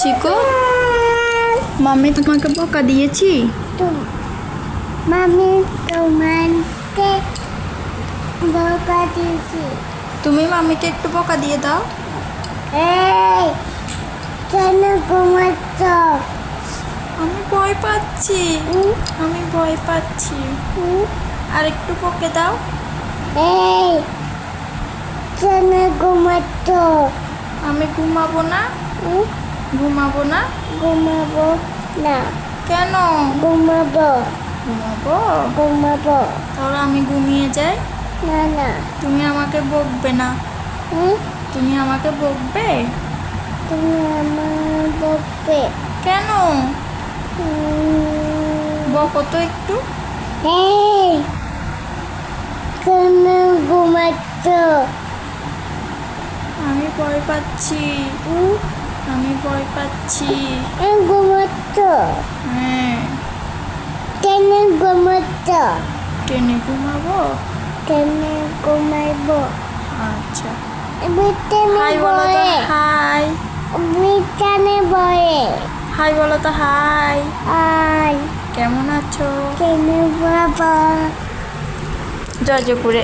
শিখো। মামি তোমাকে বকা দিয়েছি? মামি তোমাকে বকা দিয়েছি। তুমি মামিকে একটু বকা দিয়ে দাও। এই কেন ঘুমাচ্ছ? আমি ভয় পাচ্ছি, আমি ভয় পাচ্ছি। আর একটু বকে দাও। এই কেন ঘুমাচ্ছ? আমি ঘুমাবো না, ঘুমাবো না। ঘুমাবো না। কেন? ঘুমাবো ঘুমাবো। ঘুমাবো তাহলে আমি ঘুমিয়ে যাই। না না। তুমি আমাকে বকবে না, তুমি আমাকে বকবে। তুমি আমার বকবে কেন? বকো তো একটু। এই কেন ঘুমাচ্ছ? আমি ভয় পাচ্ছি, আমি ভয় পাচ্ছি। ঘুমাচ্ছ? হ্যাঁ। কেন ঘুমাচ্ছ? ট্রেনে ঘুমাবো। কেন ঘুমাইবো? আচ্ছা, বিছানে হাই বলো তো। বয়ে হাই, বিছানে বয়ে হাই বলো তো। হাই, আর কেমন আছো? কেন বাবা জয়পুরে।